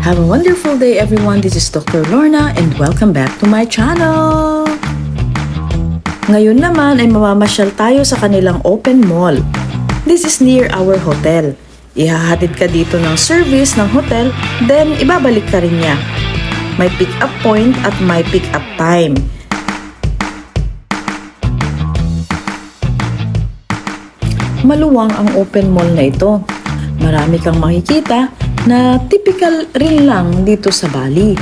Have a wonderful day everyone. This is Dr. Lorna and welcome back to my channel. Ngayon naman ay mamamasyal tayo sa kanilang open mall. This is near our hotel. Ihahatid ka dito ng service ng hotel, then ibabalik ka rin niya. May pick-up point at may pick-up time. Maluwang ang open mall na ito. Marami kang makikita na typical rin lang dito sa Bali.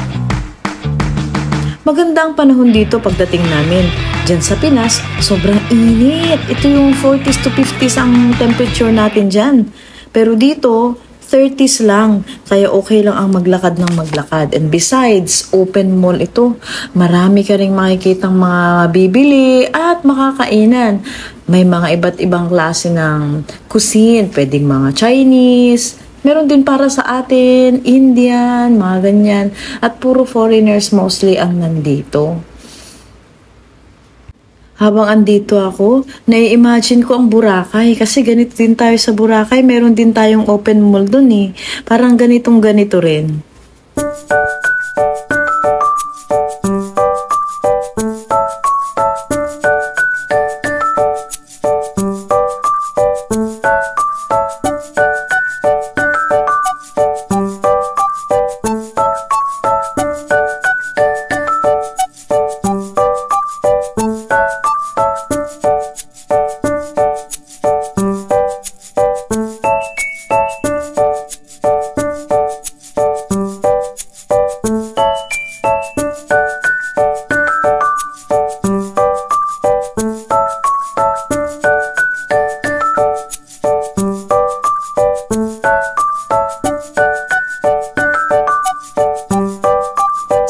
Maganda ang panahon dito pagdating namin. Diyan sa Pinas, sobrang init. Ito yung 40s to 50s ang temperature natin dyan. Pero dito, 30s lang. Kaya okay lang ang maglakad ng maglakad. And besides, open mall ito. Marami ka rin makikitang mga bibili at makakainan. May mga iba't ibang klase ng cuisine. Pwedeng mga Chinese. Meron din para sa atin, Indian, mga ganyan. At puro foreigners mostly ang nandito. Habang andito ako, nai-imagine ko ang Boracay. Kasi ganito din tayo sa Boracay. Meron din tayong open mall dun eh. Parang ganitong ganito rin.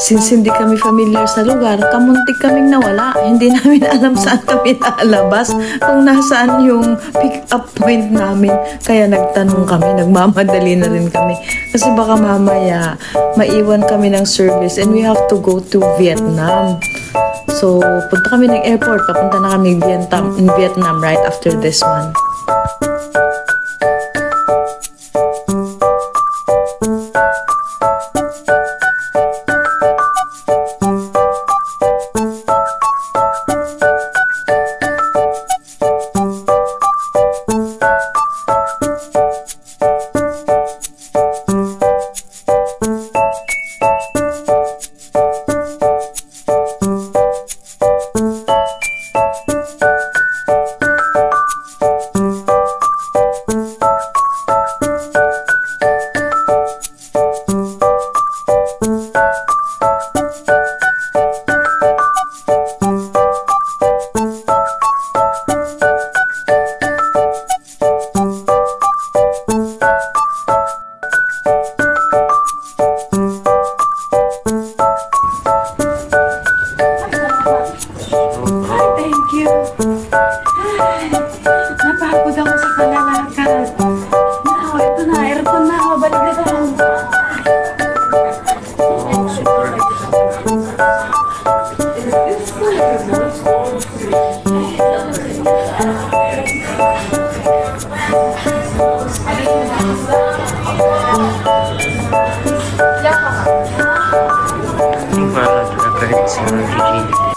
Since hindi kami familiar sa lugar, kamuntik kaming nawala. Hindi namin alam saan kami nalabas, kung nasaan yung pick-up point namin. Kaya nagtanong kami, nagmamadali na rin kami. Kasi baka mamaya, maiwan kami ng service and we have to go to Vietnam. So, punta kami ng airport, papunta na kami in Vietnam right after this one. Napagod ako sa kalalakad. Ito na, aircon na. Mabalik na tayo. Para sa